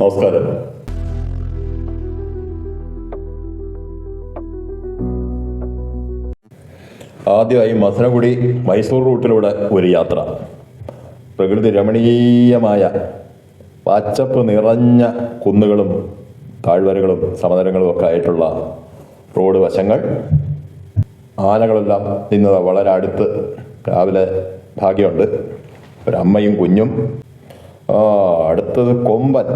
നമസ്കാരം. ആദ്യമായി മസനഗുഡി മൈസൂർ റൂട്ടിലൂടെ ഒരു യാത്ര. പ്രകൃതി രമണീയമായ പച്ചപ്പ് നിറഞ്ഞ കുന്നുകളും താഴ്വരകളും സമതലങ്ങളും ഒക്കെ ആയിട്ടുള്ള റോഡ് വശങ്ങൾ. ആനകളെല്ലാം നിന്നത് വളരെ അടുത്ത്. രാവിലെ ഭാഗ്യമുണ്ട്, ഒരമ്മയും കുഞ്ഞും. അടുത്തത് കൊമ്പൻ.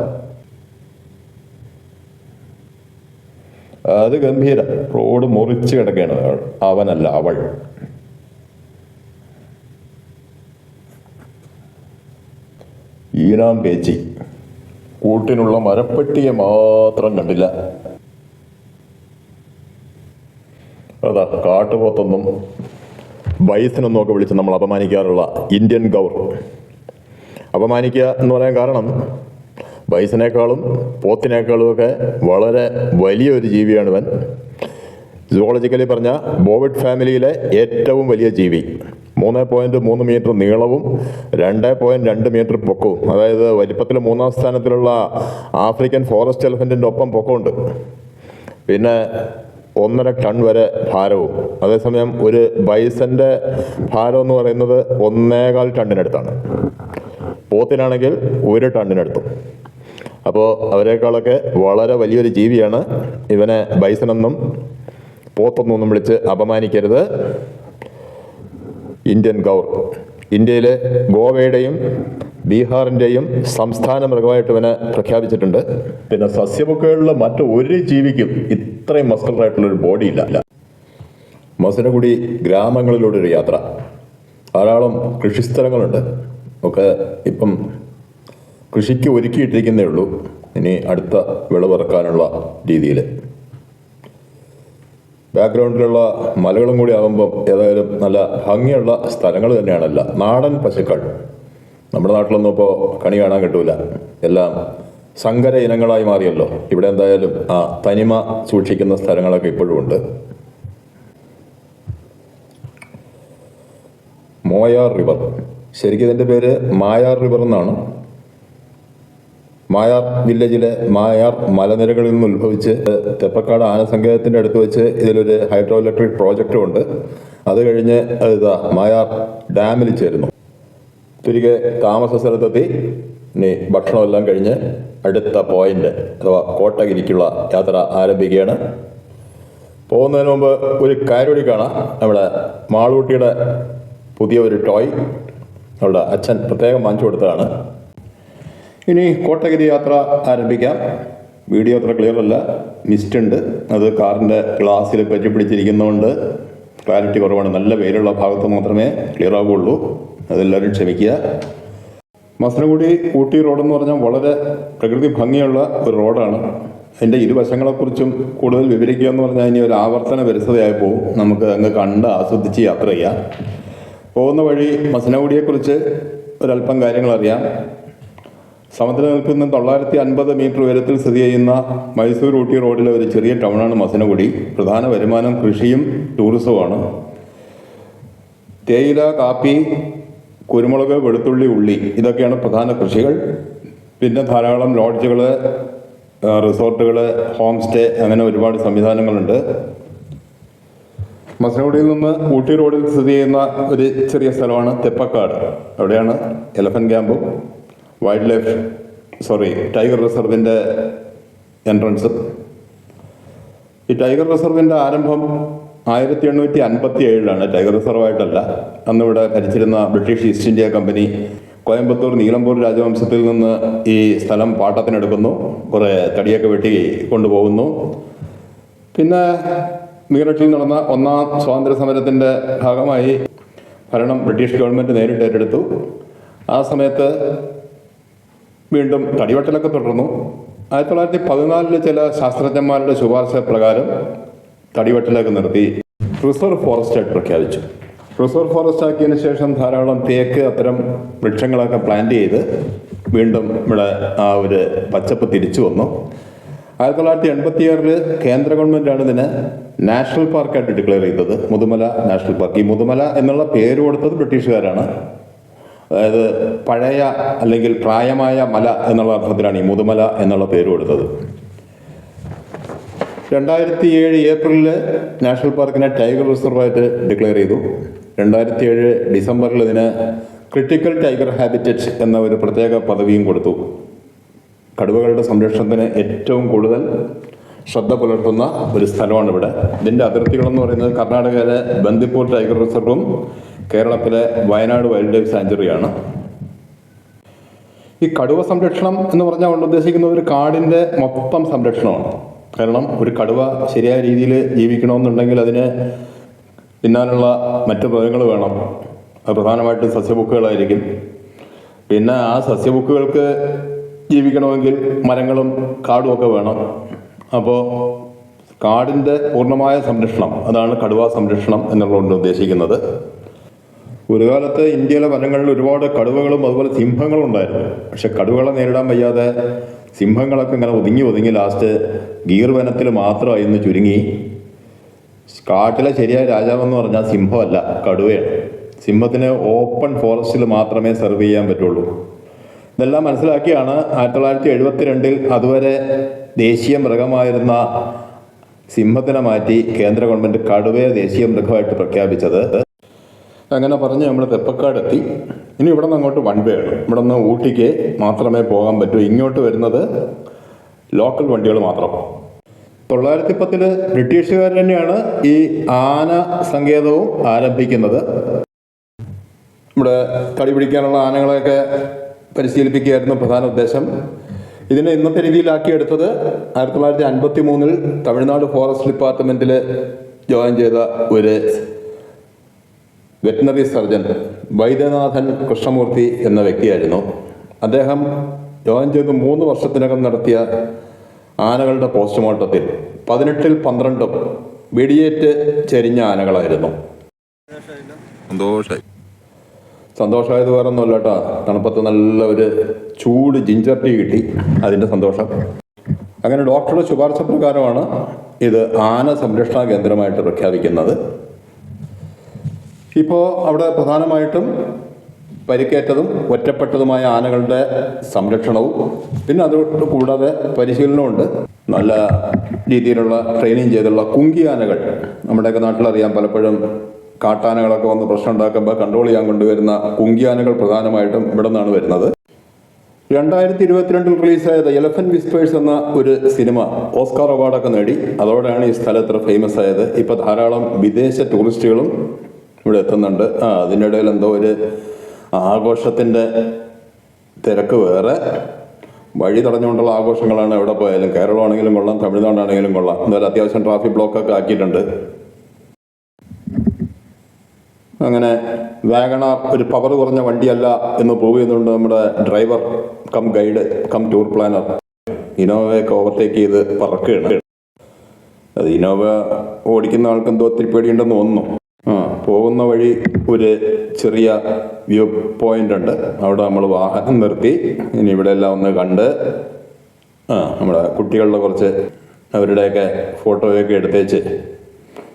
അത് ഗംഭീരം. റോഡ് മുറിച്ച് കിടക്കുകയാണ്. അവനല്ല, അവൾ. ഈനാം പേച്ചി. കൂട്ടിനുള്ള മരപ്പെട്ടിയെ മാത്രം കണ്ടില്ല. അതാ കാട്ടുപോത്തൊന്നും ബൈസനൊന്നും ഒക്കെ വിളിച്ച് നമ്മൾ അപമാനിക്കാറുള്ള ഇന്ത്യൻ ഗൗർ. അപമാനിക്കുക എന്ന് പറയാൻ കാരണം ബൈസനേക്കാളും പോത്തിനേക്കാളും ഒക്കെ വളരെ വലിയൊരു ജീവിയാണ് ഇവൻ. സുവോളജിക്കലി പറഞ്ഞാൽ ബോവിഡ് ഫാമിലിയിലെ ഏറ്റവും വലിയ ജീവി. 3.3 മീറ്റർ നീളവും 2.2 മീറ്റർ പൊക്കവും. അതായത് വലിപ്പത്തിൽ 3-ാം സ്ഥാനത്തിലുള്ള ആഫ്രിക്കൻ ഫോറസ്റ്റ് എലഫൻറ്റിൻ്റെ ഒപ്പം പൊക്കമുണ്ട്. പിന്നെ 1.5 ടൺ വരെ ഭാരവും. അതേസമയം ഒരു ബൈസൻ്റെ ഭാരം എന്ന് പറയുന്നത് 1.25 ടണ്ണിനടുത്താണ്. പോത്തിനാണെങ്കിൽ 1 ടണ്ണിനടുത്തും. അപ്പോൾ അവരെക്കാളൊക്കെ വളരെ വലിയൊരു ജീവിയാണ്. ഇവനെ ബൈസണെന്നും പോത്തൊന്നും വിളിച്ച് അപമാനിക്കരുത്. ഇന്ത്യൻ ഗൗർ. ഇന്ത്യയിലെ ഗോവയുടെയും ബീഹാറിൻ്റെയും സംസ്ഥാന മൃഗമായിട്ട് ഇവനെ പ്രഖ്യാപിച്ചിട്ടുണ്ട്. പിന്നെ സസ്യബുക്കുകളിൽ മറ്റു ഒരു ജീവിക്കും ഇത്രയും മസ്കുലറായിട്ടുള്ളൊരു ബോഡി ഇല്ല. മസനഗുഡി ഗ്രാമങ്ങളിലൂടെ ഒരു യാത്ര. ധാരാളം കൃഷിസ്ഥലങ്ങളുണ്ട്. ഒക്കെ ഇപ്പം കൃഷിക്ക് ഒരുക്കിയിട്ടിരിക്കുന്നേ ഉള്ളൂ. ഇനി അടുത്ത വിളവിറക്കാനുള്ള രീതിയിൽ. ബാക്ക്ഗ്രൗണ്ടിലുള്ള മലകളും കൂടി ആകുമ്പം ഏതായാലും നല്ല ഭംഗിയുള്ള സ്ഥലങ്ങൾ തന്നെയാണല്ല. നാടൻ പശുക്കൾ. നമ്മുടെ നാട്ടിലൊന്നും ഇപ്പോൾ കണി കാണാൻ കിട്ടൂല. എല്ലാം സങ്കര ഇനങ്ങളായി മാറിയല്ലോ. ഇവിടെ എന്തായാലും തനിമ സൂക്ഷിക്കുന്ന സ്ഥലങ്ങളൊക്കെ ഇപ്പോഴും ഉണ്ട്. മോയാർ റിവർ. ശരിക്കും ഇതിൻ്റെ പേര് മായാർ റിവർ എന്നാണ്. മായാർ വില്ലേജിലെ മായാർ മലനിരകളിൽ നിന്ന് ഉത്ഭവിച്ച് തെപ്പക്കാട് ആനസങ്കേതത്തിൻ്റെ അടുത്ത് വെച്ച് ഇതിലൊരു ഹൈഡ്രോ ഇലക്ട്രിക് പ്രോജക്റ്റും ഉണ്ട്. അത് കഴിഞ്ഞ് മായാർ ഡാമിൽ ചേരുന്നു. തിരികെ താമസ സ്ഥലത്തെത്തി ഇനി ഭക്ഷണമെല്ലാം കഴിഞ്ഞ് അടുത്ത പോയിന്റ് അഥവാ കോട്ടഗിരിക്കുള്ള യാത്ര ആരംഭിക്കുകയാണ്. പോകുന്നതിന് മുമ്പ് ഒരു കാര്യം കാണാം. നമ്മുടെ മാളൂട്ടിയുടെ പുതിയ ഒരു ടോയ് അവളുടെ അച്ഛൻ പ്രത്യേകം വാങ്ങിച്ചു കൊടുത്തതാണ്. ഇനി കോട്ടഗിരി യാത്ര ആരംഭിക്കാം. വീഡിയോ അത്ര ക്ലിയർ അല്ല, മിസ്റ്റ് ഉണ്ട്. അത് കാറിൻ്റെ ഗ്ലാസ്സിൽ പറ്റിപ്പിടിച്ചിരിക്കുന്നതുകൊണ്ട് ക്ലാരിറ്റി കുറവാണ്. നല്ല വെയിലുള്ള ഭാഗത്ത് മാത്രമേ ക്ലിയർ ആവുകയുള്ളൂ. അതെല്ലാവരും ക്ഷമിക്കുക. മസനഗുഡി ഊട്ടി റോഡെന്ന് പറഞ്ഞാൽ വളരെ പ്രകൃതി ഭംഗിയുള്ള ഒരു റോഡാണ്. അതിൻ്റെ ഇരുവശങ്ങളെക്കുറിച്ചും കൂടുതൽ വിവരിക്കുക എന്ന് പറഞ്ഞാൽ ഇനി ഒരു ആവർത്തന വിരസതയായി പോകും. നമുക്ക് അങ്ങ് കണ്ട് ആസ്വദിച്ച് യാത്ര ചെയ്യാം. പോകുന്ന വഴി മസനഗുഡിയെക്കുറിച്ച് ഒരല്പം കാര്യങ്ങൾ അറിയാം. സമുദ്രം നിൽക്കുന്ന 950 മീറ്റർ ഉയരത്തിൽ സ്ഥിതി ചെയ്യുന്ന മൈസൂർ ഊട്ടി റോഡിലെ ഒരു ചെറിയ ടൗണാണ് മസനഗുഡി. പ്രധാന വരുമാനം കൃഷിയും ടൂറിസവുമാണ്. തേയില, കാപ്പി, കുരുമുളക്, വെളുത്തുള്ളി, ഉള്ളി ഇതൊക്കെയാണ് പ്രധാന കൃഷികൾ. പിന്നെ ധാരാളം ലോഡ്ജുകൾ, റിസോർട്ടുകൾ, ഹോം സ്റ്റേ, അങ്ങനെ ഒരുപാട് സംവിധാനങ്ങളുണ്ട്. മസനഗുഡിയിൽ നിന്ന് ഊട്ടി റോഡിൽ സ്ഥിതി ചെയ്യുന്ന ഒരു ചെറിയ സ്ഥലമാണ് തെപ്പക്കാട്. അവിടെയാണ് എലഫന്റ് ക്യാമ്പും ടൈഗർ റിസർവിൻ്റെ എൻട്രൻസ്. ഈ ടൈഗർ റിസർവിൻ്റെ ആരംഭം 1857 ടൈഗർ റിസർവായിട്ടല്ല. അന്നിവിടെ ഭരിച്ചിരുന്ന British East India company Coimbatore Nilambur രാജവംശത്തിൽ നിന്ന് ഈ സ്ഥലം പാട്ടത്തിനെടുക്കുന്നു. കുറേ തടിയൊക്കെ വെട്ടി കൊണ്ടുപോകുന്നു. പിന്നെ മീററ്റിൽ നടന്ന 1-ാം സ്വാതന്ത്ര്യ സമരത്തിൻ്റെ ഭാഗമായി ഭരണം ബ്രിട്ടീഷ് ഗവൺമെൻറ് നേരിട്ട് ഏറ്റെടുത്തു. ആ സമയത്ത് വീണ്ടും തടിവെട്ടലൊക്കെ തുടർന്നു. 1914 ചില ശാസ്ത്രജ്ഞന്മാരുടെ ശുപാർശ പ്രകാരം തടിവെട്ടലൊക്കെ നിർത്തി റിസർവ് ഫോറസ്റ്റായിട്ട് പ്രഖ്യാപിച്ചു. റിസർവ് ഫോറസ്റ്റ് ആക്കിയതിന് ശേഷം ധാരാളം തേക്ക് അത്തരം വൃക്ഷങ്ങളൊക്കെ പ്ലാന്റ് ചെയ്ത് വീണ്ടും ഇവിടെ ആ ഒരു പച്ചപ്പ് തിരിച്ചു വന്നു. 1986 കേന്ദ്ര ഗവൺമെൻറ്റാണ് ഇതിനെ നാഷണൽ പാർക്കായിട്ട് ഡിക്ലെയർ ചെയ്തത്. Mudumalai national park. ഈ മുതുമല എന്നുള്ള പേര് കൊടുത്തത് ബ്രിട്ടീഷുകാരാണ്. അതായത് പഴയ അല്ലെങ്കിൽ പ്രായമായ മല എന്നുള്ള അർത്ഥത്തിലാണ് ഈ മുതുമല എന്നുള്ള പേര് കൊടുത്തത്. 2007 ഏപ്രിലിൽ നാഷണൽ പാർക്കിനെ ടൈഗർ റിസർവായിട്ട് ഡിക്ലെയർ ചെയ്തു. 2007 ഡിസംബറിൽ ഇതിന് ക്രിട്ടിക്കൽ ടൈഗർ ഹാബിറ്ററ്റ് എന്ന ഒരു പ്രത്യേക പദവിയും കൊടുത്തു. കടുവകളുടെ സംരക്ഷണത്തിന് ഏറ്റവും കൂടുതൽ ശ്രദ്ധ പുലർത്തുന്ന ഒരു സ്ഥലമാണ് ഇവിടെ. ഇതിൻ്റെ അതിർത്തികളെന്ന് പറയുന്നത് കർണാടകയിലെ ബന്ദിപ്പൂർ ടൈഗർ റിസർവും കേരളത്തിലെ വയനാട് വൈൽഡ് ലൈഫ് സാഞ്ചുറിയാണ്. ഈ കടുവ സംരക്ഷണം എന്ന് പറഞ്ഞാൽ കൊണ്ട് ഉദ്ദേശിക്കുന്ന ഒരു കാടിൻ്റെ മൊത്തം സംരക്ഷണമാണ്. കാരണം ഒരു കടുവ ശരിയായ രീതിയിൽ ജീവിക്കണമെന്നുണ്ടെങ്കിൽ അതിന് തിന്നാനുള്ള മറ്റ് മൃഗങ്ങൾ വേണം. അത് പ്രധാനമായിട്ടും സസ്യബുക്കുകളായിരിക്കും. പിന്നെ ആ സസ്യബുക്കുകൾക്ക് ജീവിക്കണമെങ്കിൽ മരങ്ങളും കാടും ഒക്കെ വേണം. അപ്പോൾ കാടിൻ്റെ പൂർണ്ണമായ സംരക്ഷണം, അതാണ് കടുവ സംരക്ഷണം എന്നുള്ളതുകൊണ്ട് ഉദ്ദേശിക്കുന്നത്. ഒരു കാലത്ത് ഇന്ത്യയിലെ വനങ്ങളിൽ ഒരുപാട് കടുവകളും അതുപോലെ സിംഹങ്ങളും ഉണ്ടായിരുന്നു. പക്ഷെ കടുവകളെ നേരിടാൻ വയ്യാതെ സിംഹങ്ങളൊക്കെ ഇങ്ങനെ ഒതുങ്ങി ലാസ്റ്റ് ഗീർ വനത്തിൽ മാത്രമായി ഇന്ന് ചുരുങ്ങി. കാട്ടിലെ ശരിയായ രാജാവെന്ന് പറഞ്ഞാൽ സിംഹമല്ല, കടുവയാണ്. സിംഹത്തിന് ഓപ്പൺ ഫോറസ്റ്റിൽ മാത്രമേ സർവ് ചെയ്യാൻ പറ്റുള്ളൂ. ഇതെല്ലാം മനസ്സിലാക്കിയാണ് 1972 അതുവരെ ദേശീയ മൃഗമായിരുന്ന സിംഹത്തിനെ മാറ്റി കേന്ദ്ര ഗവൺമെൻറ് കടുവയെ ദേശീയ മൃഗമായിട്ട് പ്രഖ്യാപിച്ചത്. അങ്ങനെ പറഞ്ഞ് നമ്മൾ തെപ്പക്കാടെത്തി. ഇനി ഇവിടെ നിന്ന് അങ്ങോട്ട് വൺ വേ ആണ്. ഇവിടെ നിന്ന് ഊട്ടിക്ക് മാത്രമേ പോകാൻ പറ്റൂ. ഇങ്ങോട്ട് വരുന്നത് ലോക്കൽ വണ്ടികൾ മാത്രം. 1910 ബ്രിട്ടീഷുകാർ തന്നെയാണ് ഈ ആന സങ്കേതവും ആരംഭിക്കുന്നത്. ഇവിടെ തടി പിടിക്കാനുള്ള ആനകളെയൊക്കെ പരിശീലിപ്പിക്കുകയായിരുന്നു പ്രധാന ഉദ്ദേശം. ഇതിനെ ഇന്നത്തെ രീതിയിലാക്കിയെടുത്തത് 1953 തമിഴ്നാട് ഫോറസ്റ്റ് ഡിപ്പാർട്ട്മെൻറ്റിൽ ജോയിൻ ചെയ്ത ഒരു വെറ്റിനറി സർജൻ വൈദ്യനാഥൻ കൃഷ്ണമൂർത്തി എന്ന വ്യക്തിയായിരുന്നു. അദ്ദേഹം ജോയിൻ ചെയ്ത് 3 വർഷത്തിനകം നടത്തിയ ആനകളുടെ പോസ്റ്റ്മോർട്ടത്തിൽ 18-ൽ 12 വെടിയേറ്റ് ചെരിഞ്ഞ ആനകളായിരുന്നു. സന്തോഷമായത് വേറെ ഒന്നുമല്ല കേട്ടോ. തണുപ്പത്ത് നല്ല ഒരു ചൂട് ജിഞ്ചർ ടീ കിട്ടി, അതിൻ്റെ സന്തോഷം. അങ്ങനെ ഡോക്ടറുടെ ശുപാർശ പ്രകാരമാണ് ഇത് ആന സംരക്ഷണ കേന്ദ്രമായിട്ട് പ്രഖ്യാപിക്കുന്നത്. ഇപ്പോൾ അവിടെ പ്രധാനമായിട്ടും പരിക്കേറ്റതും ഒറ്റപ്പെട്ടതുമായ ആനകളുടെ സംരക്ഷണവും പിന്നെ അത് കൂടാതെ പരിശീലനമുണ്ട്. നല്ല രീതിയിലുള്ള ട്രെയിനിങ് ചെയ്തുള്ള കുങ്കി ആനകൾ, നമ്മുടെയൊക്കെ നാട്ടിലറിയാം, പലപ്പോഴും കാട്ടാനകളൊക്കെ വന്ന് പ്രശ്നം ഉണ്ടാക്കുമ്പോൾ കൺട്രോൾ ചെയ്യാൻ കൊണ്ടുവരുന്ന കുങ്കി ആനകൾ പ്രധാനമായിട്ടും ഇവിടെ നിന്നാണ് വരുന്നത്. 2022 റിലീസായത് എലഫന്റ് വിസ്പേഴ്സ് എന്ന ഒരു സിനിമ ഓസ്കാർ അവാർഡൊക്കെ നേടി. അതോടെയാണ് ഈ സ്ഥലം ഇത്ര ഫേമസ് ആയത്. ഇപ്പോൾ ധാരാളം വിദേശ ടൂറിസ്റ്റുകളും ഇവിടെ എത്തുന്നുണ്ട്. അതിൻ്റെ ഇടയിൽ എന്തോ ഒരു ആഘോഷത്തിൻ്റെ തിരക്ക് വേറെ, വഴി തടഞ്ഞുകൊണ്ടുള്ള ആഘോഷങ്ങളാണ് എവിടെ പോയാലും. കേരളമാണെങ്കിലും കൊള്ളാം, തമിഴ്നാടാണെങ്കിലും കൊള്ളാം. എന്തായാലും അത്യാവശ്യം ട്രാഫിക് ബ്ലോക്കൊക്കെ ആക്കിയിട്ടുണ്ട്. അങ്ങനെ വാഗണാർ ഒരു പവർ കുറഞ്ഞ വണ്ടിയല്ല എന്ന് പ്രൂവ് ചെയ്യുന്നുണ്ട് നമ്മുടെ driver cum guide cum tour planner. ഇനോവയൊക്കെ ഓവർടേക്ക് ചെയ്ത് പറക്കുകയാണ്. അത് ഇനോവ ഓടിക്കുന്ന ആൾക്ക് എന്തോ ഒത്തിരി പേടിയുണ്ടെന്ന് തോന്നുന്നു. പോകുന്ന വഴി ഒരു ചെറിയ വ്യൂ പോയിന്റ് ഉണ്ട്. അവിടെ നമ്മൾ വാഹനം നിർത്തി ഇനി ഇവിടെ എല്ലാം ഒന്ന് കണ്ട് നമ്മുടെ കുട്ടികളുടെ കുറച്ച് അവരുടെയൊക്കെ ഫോട്ടോയൊക്കെ എടുത്തേച്ച്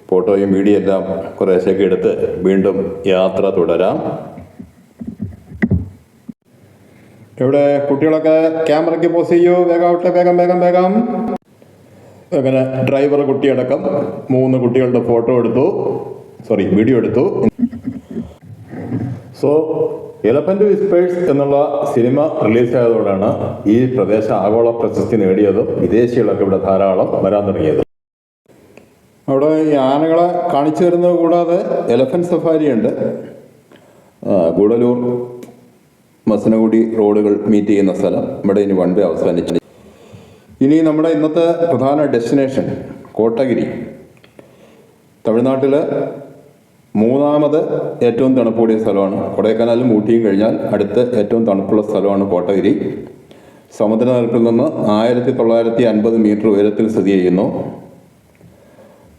ഫോട്ടോയും വീഡിയോ എല്ലാം കുറേശ്ശൊക്കെ എടുത്ത് വീണ്ടും യാത്ര തുടരാം. ഇവിടെ കുട്ടികളൊക്കെ ക്യാമറയ്ക്ക് പോസ് ചെയ്യൂ, വേഗം വേഗം വേഗം വേഗം. അങ്ങനെ ഡ്രൈവർ കുട്ടിയടക്കം 3 കുട്ടികളുടെ വീഡിയോ എടുത്തു. സോ എലഫന്റ് വിസ്പേഴ്സ് എന്നുള്ള സിനിമ റിലീസായതോടെയാണ് ഈ പ്രദേശം ആഗോള പ്രശസ്തി നേടിയതും വിദേശികളൊക്കെ ഇവിടെ ധാരാളം വരാൻ തുടങ്ങിയത്. അവിടെ ഈ ആനകളെ കാണിച്ചു തരുന്നത് കൂടാതെ എലഫന്റ് സഫാരി ഉണ്ട്. ഗൂഡലൂർ മസനഗുഡി റോഡുകൾ മീറ്റ് ചെയ്യുന്ന സ്ഥലം. ഇവിടെ ഇനി വൺ വേ അവസാനിച്ചു. ഇനി നമ്മുടെ ഇന്നത്തെ പ്രധാന ഡെസ്റ്റിനേഷൻ കോട്ടഗിരി. തമിഴ്നാട്ടിൽ 3ാമത് ഏറ്റവും തണുപ്പ് കൂടിയ സ്ഥലമാണ്. കൊടൈക്കനാലും ഊട്ടിയും കഴിഞ്ഞാൽ അടുത്ത ഏറ്റവും തണുപ്പുള്ള സ്ഥലമാണ് കോട്ടഗിരി. സമുദ്രനിരപ്പിൽ നിന്ന് 1950 മീറ്റർ ഉയരത്തിൽ സ്ഥിതി ചെയ്യുന്നു.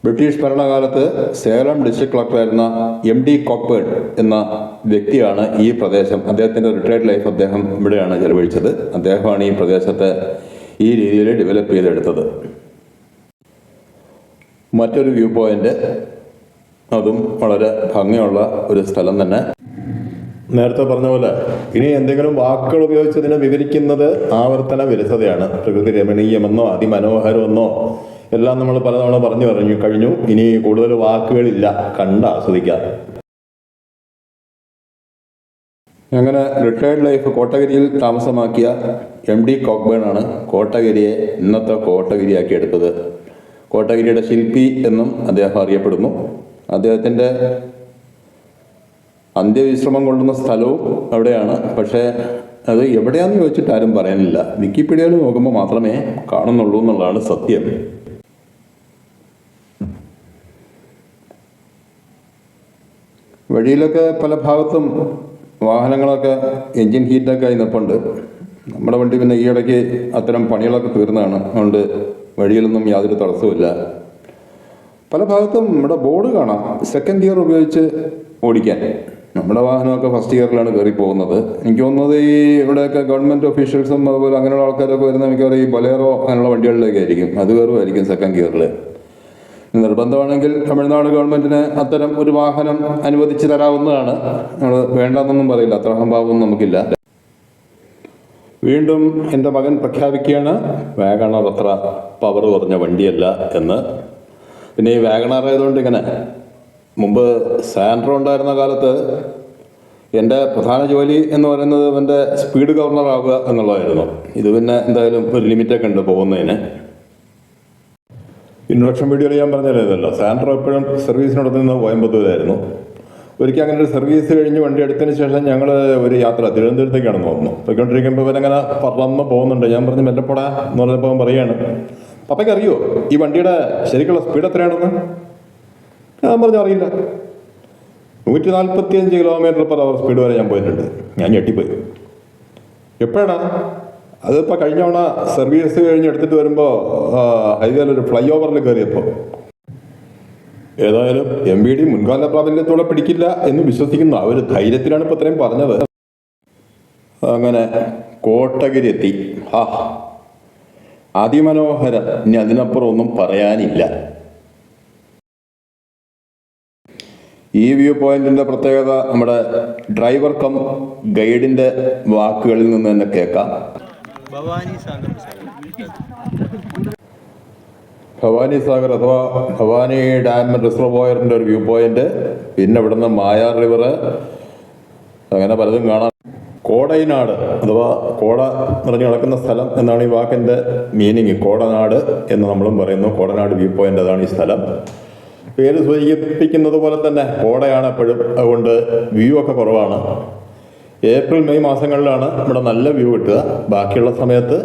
ബ്രിട്ടീഷ് ഭരണകാലത്ത് സേലം ഡിസ്ട്രിക്ട് കളക്ടറായിരുന്ന MD കോക്ബേൺ എന്ന വ്യക്തിയാണ് ഈ പ്രദേശം, അദ്ദേഹത്തിൻ്റെ റിട്ടയർഡ് ലൈഫ് അദ്ദേഹം ഇവിടെയാണ് ചെലവഴിച്ചത്. അദ്ദേഹമാണ് ഈ പ്രദേശത്തെ ഈ രീതിയിൽ ഡെവലപ്പ് ചെയ്തെടുത്തത്. മറ്റൊരു വ്യൂ പോയിന്റ്, അതും വളരെ ഭംഗിയുള്ള ഒരു സ്ഥലം തന്നെ. നേരത്തെ പറഞ്ഞ പോലെ ഇനി എന്തെങ്കിലും വാക്കുകൾ ഉപയോഗിച്ചതിനെ വിവരിക്കുന്നത് ആവർത്തന വിരസതയാണ്. പ്രകൃതി രമണീയമെന്നോ അതിമനോഹരമെന്നോ എല്ലാം നമ്മൾ പലതവണ പറഞ്ഞു കഴിഞ്ഞു. ഇനി കൂടുതൽ വാക്കുകളില്ല, കണ്ട് ആസ്വദിക്കാം. അങ്ങനെ റിട്ടയർഡ് ലൈഫ് കോട്ടഗിരിയിൽ താമസമാക്കിയ MD കോക്ബേൺ ആണ് കോട്ടഗിരിയെ ഇന്നത്തെ കോട്ടഗിരിയാക്കി എടുത്തത്. കോട്ടഗിരിയുടെ ശില്പി എന്നും അദ്ദേഹം അറിയപ്പെടുന്നു. അദ്ദേഹത്തിൻ്റെ അന്ത്യവിശ്രമം കൊള്ളുന്ന സ്ഥലവും അവിടെയാണ്. പക്ഷേ അത് എവിടെയാണെന്ന് ചോദിച്ചിട്ട് ആരും പറയാനില്ല. വിക്കിപീഡിയയിൽ നോക്കുമ്പോൾ മാത്രമേ കാണുന്നുള്ളൂ എന്നുള്ളതാണ് സത്യം. വഴിയിലൊക്കെ പല ഭാഗത്തും വാഹനങ്ങളൊക്കെ എൻജിൻ ഹീറ്റൊക്കെ ആയി നിൽപ്പുണ്ട്. നമ്മുടെ വണ്ടി പിന്നെ ഈ ഇടയ്ക്ക് അത്തരം പണികളൊക്കെ തീർന്നതാണ്. അതുകൊണ്ട് വഴിയിലൊന്നും യാതൊരു തടസ്സവുമില്ല. പല ഭാഗത്തും നമ്മുടെ ബോർഡ് കാണാം, സെക്കൻഡ് ഗിയർ ഉപയോഗിച്ച് ഓടിക്കാൻ. നമ്മുടെ വാഹനമൊക്കെ ഫസ്റ്റ് ഗിയറിലാണ് കയറി പോകുന്നത്. എനിക്ക് തോന്നുന്നത് ഈ ഇവിടെയൊക്കെ ഗവൺമെൻറ് ഒഫീഷ്യൽസും അതുപോലെ അങ്ങനെയുള്ള ആൾക്കാരൊക്കെ വരുന്ന മിക്കവാറും ഈ ബൊലേറോ അങ്ങനെയുള്ള വണ്ടികളിലേക്ക് ആയിരിക്കും, അത് കയറുമായിരിക്കും സെക്കൻഡ് ഗിയറിൽ. നിർബന്ധമാണെങ്കിൽ തമിഴ്നാട് ഗവൺമെൻറ്റിന് അത്തരം ഒരു വാഹനം അനുവദിച്ച് തരാവുന്നതാണ്. നമ്മൾ വേണ്ടെന്നൊന്നും പറയില്ല, അത്ര അഹംഭാവമൊന്നും നമുക്കില്ല. വീണ്ടും എൻ്റെ മകൻ പ്രഖ്യാപിക്കുകയാണ് വാഗണർ അത്ര പവർ കുറഞ്ഞ വണ്ടിയല്ല എന്ന്. പിന്നെ ഈ വാഗണർ ആയതുകൊണ്ട് ഇങ്ങനെ, മുമ്പ് സാൻഡ്രോ ഉണ്ടായിരുന്ന കാലത്ത് എൻ്റെ പ്രധാന ജോലി എന്ന് പറയുന്നത് എൻ്റെ സ്പീഡ് ഗവർണർ ആവുക എന്നുള്ളതായിരുന്നു. ഇത് പിന്നെ എന്തായാലും ഒരു ലിമിറ്റൊക്കെ ഉണ്ട് പോകുന്നതിന്. ഇൻട്രൊഡക്ഷൻ വീഡിയോയിൽ ഞാൻ പറഞ്ഞല്ലോ, സാൻഡ്രോ എപ്പോഴും സർവീസിന് നടത്തുന്നത് കോയമ്പത്തൂരായിരുന്നു. ഒരിക്കൽ അങ്ങനെ ഒരു സർവീസ് കഴിഞ്ഞ് വണ്ടി എടുത്തതിന് ശേഷം ഞങ്ങൾ ഒരു യാത്ര തിരുവനന്തപുരത്തേക്കാണെന്ന് തോന്നുന്നു. പോയിക്കൊണ്ടിരിക്കുമ്പോൾ ഇവരങ്ങനെ പറന്ന് പോകുന്നുണ്ട്. ഞാൻ പറഞ്ഞു മെല്ലപ്പെടാ എന്ന് പറഞ്ഞപ്പോൾ പറയാണ്, പപ്പയ്ക്ക് അറിയോ ഈ വണ്ടിയുടെ ശരിക്കുള്ള സ്പീഡ് എത്രയാണെന്ന്? ഞാൻ പറഞ്ഞു അറിയില്ല. 145 km/h സ്പീഡ് വരെ ഞാൻ പോയിട്ടുണ്ട്. ഞാൻ ഞെട്ടിപ്പോയി. എപ്പോഴാണ്? അതിപ്പോൾ കഴിഞ്ഞ തവണ സർവീസ് കഴിഞ്ഞ് എടുത്തിട്ട് വരുമ്പോൾ ഹൈവേയിലൊരു ഫ്ലൈ ഓവറിൽ കയറിയപ്പോൾ. ഏതായാലും MVD മുൻകാല പ്രാബല്യത്തോടെ പിടിക്കില്ല എന്ന് വിശ്വസിക്കുന്ന ആ ഒരു ധൈര്യത്തിലാണ് ഇപ്പോൾ ഇത്രയും പറഞ്ഞത്. അങ്ങനെ കോട്ടഗിരി എത്തി. അതിമനോഹരം, ഇനി അതിനപ്പുറം ഒന്നും പറയാനില്ല. ഈ വ്യൂ പോയിന്റിന്റെ പ്രത്യേകത നമ്മുടെ ഡ്രൈവർ കം ഗൈഡിന്റെ വാക്കുകളിൽ നിന്ന് തന്നെ കേൾക്കാം. ഭവാനി സാഗർ അഥവാ ഭവാനി ഡാം റിസർവോയറിൻ്റെ ഒരു വ്യൂ പോയിന്റ്. പിന്നെ ഇവിടുന്ന് മായാർ റിവർ, അങ്ങനെ പലതും കാണാം. കോടൈനാട് അഥവാ കോട നിറഞ്ഞു കിടക്കുന്ന സ്ഥലം എന്നാണ് ഈ വാക്കിൻ്റെ മീനിങ്. കോടനാട് എന്ന് നമ്മളും പറയുന്നു. കോടനാട് വ്യൂ പോയിന്റ്, അതാണ് ഈ സ്ഥലം. പേര് സൂചിപ്പിക്കുന്നത് പോലെ തന്നെ കോടയാണ് എപ്പോഴും, അതുകൊണ്ട് വ്യൂ ഒക്കെ കുറവാണ്. ഏപ്രിൽ മെയ് മാസങ്ങളിലാണ് ഇവിടെ നല്ല വ്യൂ കിട്ടുക. ബാക്കിയുള്ള സമയത്ത്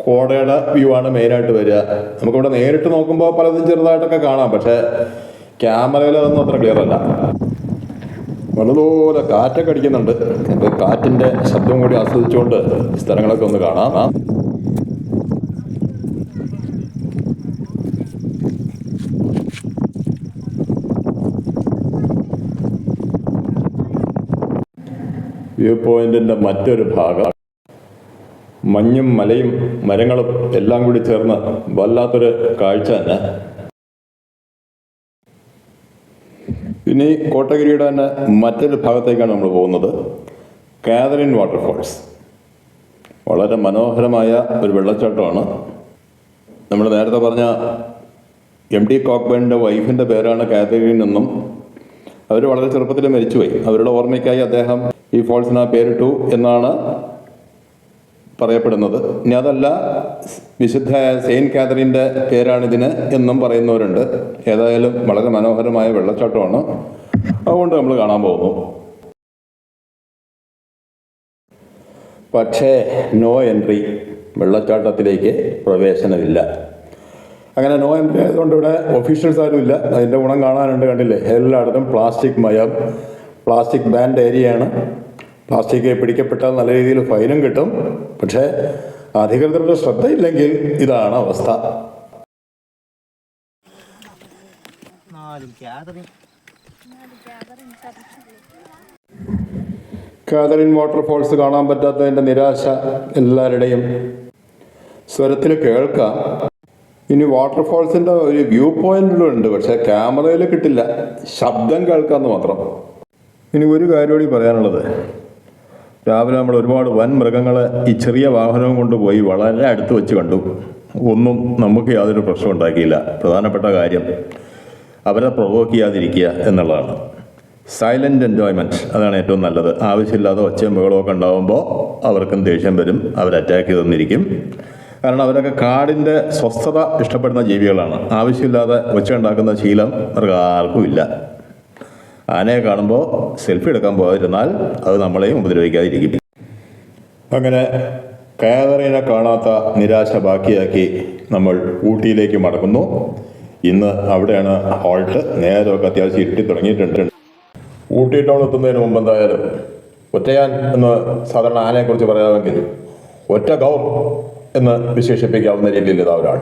കോടയുടെ വ്യൂ ആണ് മെയിനായിട്ട് വരിക. നമുക്കിവിടെ നേരിട്ട് നോക്കുമ്പോൾ പലതും ചെറുതായിട്ടൊക്കെ കാണാം, പക്ഷേ ക്യാമറയിൽ അതൊന്നും അത്ര ക്ലിയർ അല്ല. നല്ലതുപോലെ കാറ്റൊക്കെ അടിക്കുന്നുണ്ട്. അപ്പോൾ കാറ്റിൻ്റെ ശബ്ദം കൂടി ആസ്വദിച്ചുകൊണ്ട് സ്ഥലങ്ങളൊക്കെ ഒന്ന് കാണാം. വ്യൂ പോയിന്റിൻ്റെ മറ്റൊരു ഭാഗം മഞ്ഞും മലയും മരങ്ങളും എല്ലാം കൂടി ചേർന്ന് വല്ലാത്തൊരു കാഴ്ച തന്നെ. ഇനി കോട്ടഗിരിയുടെ തന്നെ മറ്റൊരു ഭാഗത്തേക്കാണ് നമ്മൾ പോകുന്നത്. Catherine waterfalls. വളരെ മനോഹരമായ ഒരു വെള്ളച്ചാട്ടമാണ്. നമ്മൾ നേരത്തെ പറഞ്ഞ MD കോക്ബേണിൻ്റെ വൈഫിൻ്റെ പേരാണ് കാതറിൻ എന്നും. അവർ വളരെ ചെറുപ്പത്തിൽ മരിച്ചുപോയി. അവരുടെ ഓർമ്മയ്ക്കായി അദ്ദേഹം ഈ ഫോൾസിന് ആ പേരിട്ടു എന്നാണ് പറയപ്പെടുന്നത്. ഇനി അതല്ല, വിശുദ്ധ സെയിൻറ്റ് കാതറിൻ്റെ പേരാണിതിന് എന്നും പറയുന്നവരുണ്ട്. ഏതായാലും വളരെ മനോഹരമായ വെള്ളച്ചാട്ടമാണ്, അതുകൊണ്ട് നമ്മൾ കാണാൻ പോകുന്നു. പക്ഷേ നോ എൻട്രി, വെള്ളച്ചാട്ടത്തിലേക്ക് പ്രവേശനമില്ല. അങ്ങനെ നോ എൻട്രി ആയതുകൊണ്ട് ഇവിടെ ഒഫീഷ്യൽസ് ആരുമില്ല. അതിൻ്റെ ഗുണം കാണാനുണ്ട്, കണ്ടില്ലേ? എല്ലായിടത്തും പ്ലാസ്റ്റിക് മയം, പ്ലാസ്റ്റിക് ബാൻഡ് ഏരിയയാണ്. പ്ലാസ്റ്റിക് പിടിക്കപ്പെട്ടാൽ നല്ല രീതിയിൽ ഫൈനും കിട്ടും. പക്ഷേ അധികൃതരുടെ ശ്രദ്ധയില്ലെങ്കിൽ ഇതാണ് അവസ്ഥ. കാതറിൻ വാട്ടർഫോൾസ് കാണാൻ പറ്റാത്തതിൻ്റെ നിരാശ എല്ലാവരുടെയും സ്വരത്തിൽ കേൾക്കാം. ഇനി വാട്ടർഫോൾസിൻ്റെ ഒരു വ്യൂ പോയിന്റിലുണ്ട്, പക്ഷേ ക്യാമറയിൽ കിട്ടില്ല, ശബ്ദം കേൾക്കാമെന്ന് മാത്രം. ഇനി ഒരു കാര്യം കൂടി പറയാനുള്ളത്, രാവിലെ നമ്മൾ ഒരുപാട് വൻ മൃഗങ്ങളെ ഈ ചെറിയ വാഹനവും കൊണ്ടുപോയി വളരെ അടുത്ത് വെച്ച് കണ്ടു. ഒന്നും നമുക്ക് യാതൊരു പ്രശ്നം ഉണ്ടാക്കിയില്ല. പ്രധാനപ്പെട്ട കാര്യം അവരെ പ്രൊവോക്ക് ചെയ്യാതിരിക്കുക എന്നുള്ളതാണ്. സൈലൻ്റ് എൻജോയ്മെൻറ്റ്, അതാണ് ഏറ്റവും നല്ലത്. ആവശ്യമില്ലാതെ ഒച്ചയും ബഹളമൊക്കെ ഉണ്ടാകുമ്പോൾ അവർക്കും ദേഷ്യം വരും, അവർ അറ്റാക്ക് ചെയ്തെന്നിരിക്കും. കാരണം അവരൊക്കെ കാടിൻ്റെ സ്വസ്ഥത ഇഷ്ടപ്പെടുന്ന ജീവികളാണ്. ആവശ്യമില്ലാതെ ഒച്ച ഉണ്ടാക്കുന്ന ശീലം അവർക്ക് ആർക്കും ഇല്ല. ആനയെ കാണുമ്പോൾ സെൽഫി എടുക്കാൻ പോകാതിരുന്നാൽ അത് നമ്മളെയും ഉപദ്രവിക്കാതിരിക്കും. അങ്ങനെ കാതറീനെ കാണാത്ത നിരാശ ബാക്കിയാക്കി നമ്മൾ ഊട്ടിയിലേക്ക് മടങ്ങുന്നു. ഇന്ന് അവിടെയാണ് ഹോൾട്ട്. നേരമൊക്കെ അത്യാവശ്യം ഇരുട്ടി തുടങ്ങിയിട്ടുണ്ട്. ഊട്ടി ടൗൺ എത്തുന്നതിന് മുമ്പ് എന്തായാലും ഒറ്റയാൻ എന്ന് സാധാരണ ആനയെക്കുറിച്ച് പറയാമെങ്കിൽ ഒറ്റ ഗൗർ എന്ന് വിശേഷിപ്പിക്കാവുന്ന രീതിയിൽ ഇതാ ഒരാൾ.